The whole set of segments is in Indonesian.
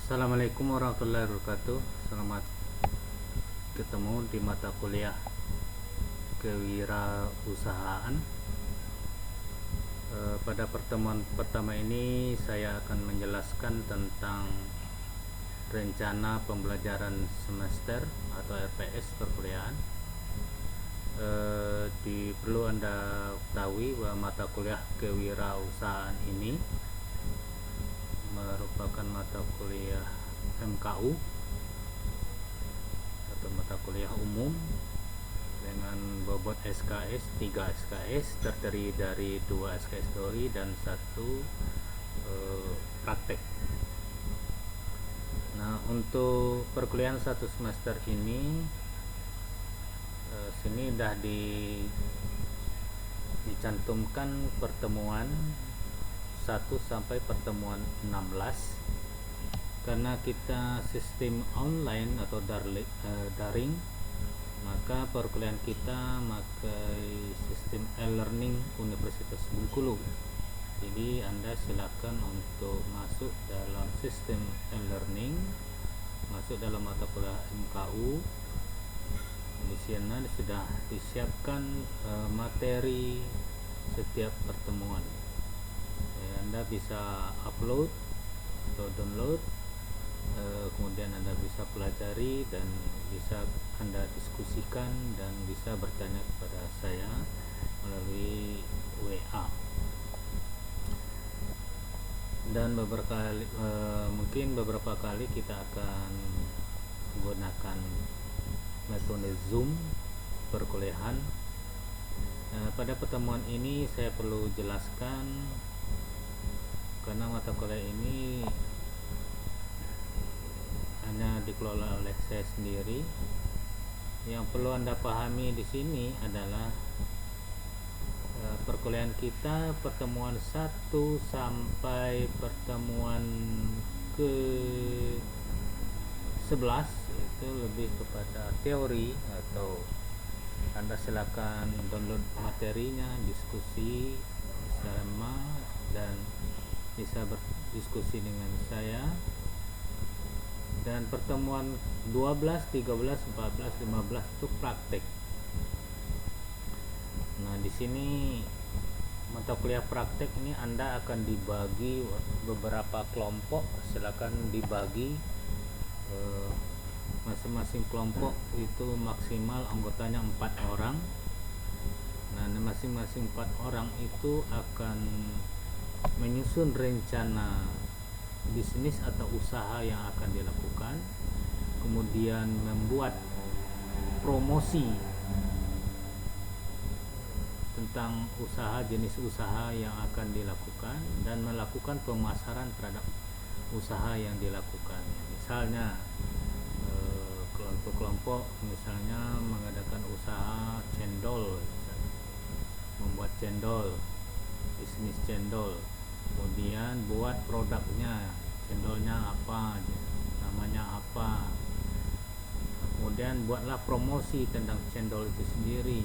Assalamualaikum warahmatullahi wabarakatuh. Selamat ketemu di mata kuliah kewirausahaan. Pada pertemuan pertama ini saya akan menjelaskan tentang rencana pembelajaran semester atau RPS perkuliahan. Perlu Anda ketahui bahwa mata kuliah kewirausahaan ini merupakan mata kuliah MKU atau mata kuliah umum dengan bobot SKS 3 SKS terdiri dari 2 SKS teori dan 1 praktek. Nah, untuk perkuliahan 1 semester ini sini dah dicantumkan pertemuan 1 sampai pertemuan 16. Karena kita sistem online atau daring, maka perkuliahan kita pakai sistem e-learning Universitas Bengkulu. Jadi Anda silakan untuk masuk dalam sistem e-learning, masuk dalam mata kuliah MKU. Di sana sudah disiapkan materi setiap pertemuan. Anda bisa upload atau download, kemudian Anda bisa pelajari dan bisa Anda diskusikan dan bisa bertanya kepada saya melalui WA. Dan mungkin beberapa kali kita akan menggunakan metode Zoom perkuliahan. Pada pertemuan ini saya perlu jelaskan, karena mata kuliah ini hanya dikelola oleh saya sendiri. Yang perlu Anda pahami di sini adalah perkuliahan kita pertemuan 1 sampai pertemuan ke 11 itu lebih kepada teori, atau Anda silakan download materinya, diskusi bersama dan bisa berdiskusi dengan saya. Dan pertemuan 12, 13, 14, 15 itu praktek. Nah, di sini mata kuliah praktek ini Anda akan dibagi beberapa kelompok. Silakan dibagi, masing-masing kelompok itu maksimal anggotanya 4 orang. Nah, masing-masing 4 orang itu akan menyusun rencana bisnis atau usaha yang akan dilakukan, kemudian membuat promosi tentang usaha, jenis usaha yang akan dilakukan, dan melakukan pemasaran terhadap usaha yang dilakukan. Misalnya kelompok-kelompok misalnya mengadakan usaha cendol, misalnya membuat cendol, bisnis cendol, kemudian buat produknya, cendolnya apa, namanya apa, kemudian buatlah promosi tentang cendol itu sendiri,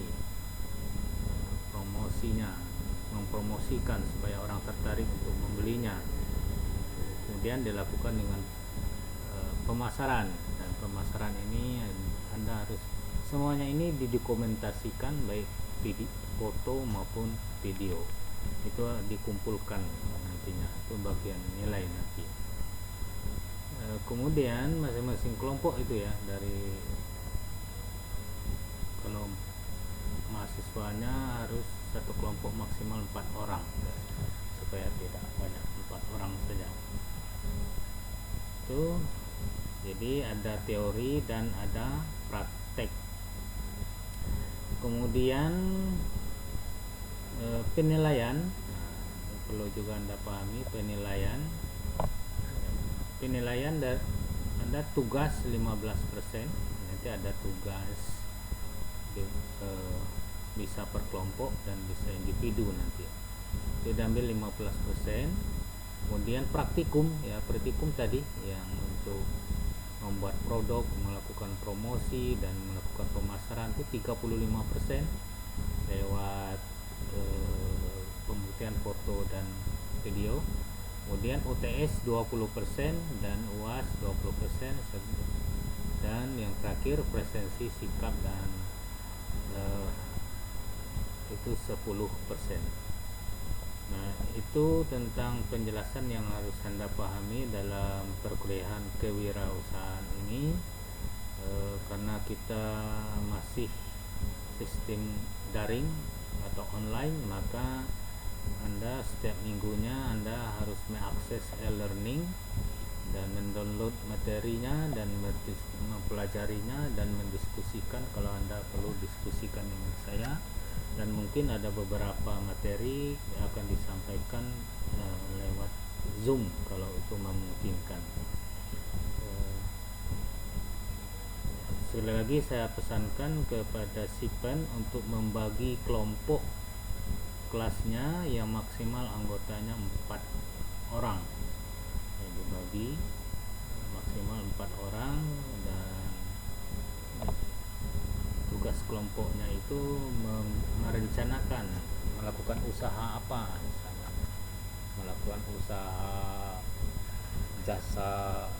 promosinya, mempromosikan supaya orang tertarik untuk membelinya, kemudian dilakukan dengan pemasaran. Dan pemasaran ini Anda harus semuanya ini didokumentasikan, baik foto maupun video. Itu dikumpulkan nantinya, itu bagian nilai nanti. Kemudian masing-masing kelompok itu ya, dari kalau mahasiswanya harus satu kelompok maksimal 4 orang ya, supaya tidak banyak, 4 orang saja. Itu jadi ada teori dan ada praktek. Kemudian penilaian, perlu juga Anda pahami penilaian. Penilaian Anda tugas 15%, nanti ada tugas bisa per kelompok dan bisa individu nanti. Itu diambil 15%. Kemudian praktikum ya, praktikum tadi yang untuk membuat produk, melakukan promosi dan melakukan pemasaran itu 35% lewat pembuktian foto dan video. Kemudian UTS 20% dan UAS 20%, dan yang terakhir presensi sikap dan itu 10%. Nah, itu tentang penjelasan yang harus Anda pahami dalam perkuliahan kewirausahaan ini. Karena kita masih sistem daring atau online, maka Anda setiap minggunya Anda harus mengakses e-learning dan mendownload materinya dan mempelajarinya dan mendiskusikan kalau Anda perlu diskusikan dengan saya. Dan mungkin ada beberapa materi yang akan disampaikan lewat Zoom kalau itu memungkinkan. Sekali lagi saya pesankan kepada Sipen untuk membagi kelompok kelasnya yang maksimal anggotanya 4 orang. Dibagi maksimal 4 orang, dan tugas kelompoknya itu merencanakan melakukan usaha apa, misalnya melakukan usaha jasa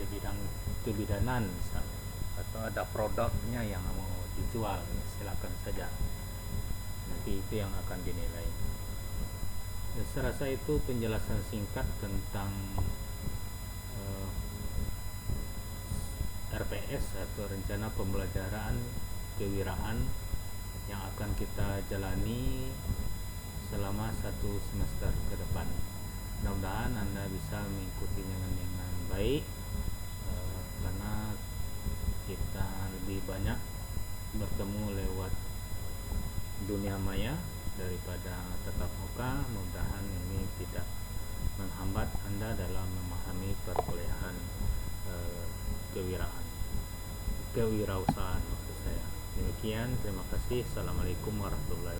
di bidang kebidanan misalnya, atau ada produknya yang mau dijual, silakan saja, nanti itu yang akan dinilai. Saya rasa itu penjelasan singkat tentang RPS atau rencana pembelajaran kewiraan yang akan kita jalani selama 1 semester ke depan. Mudah-mudahan Anda bisa mengikutinya dengan baik, karena kita lebih banyak bertemu lewat dunia maya daripada tatap muka. Mudah-mudahan ini tidak menghambat Anda dalam memahami perkuliahan kewirausahaan maksud saya. Demikian, terima kasih. Assalamualaikum warahmatullahi wabarakatuh.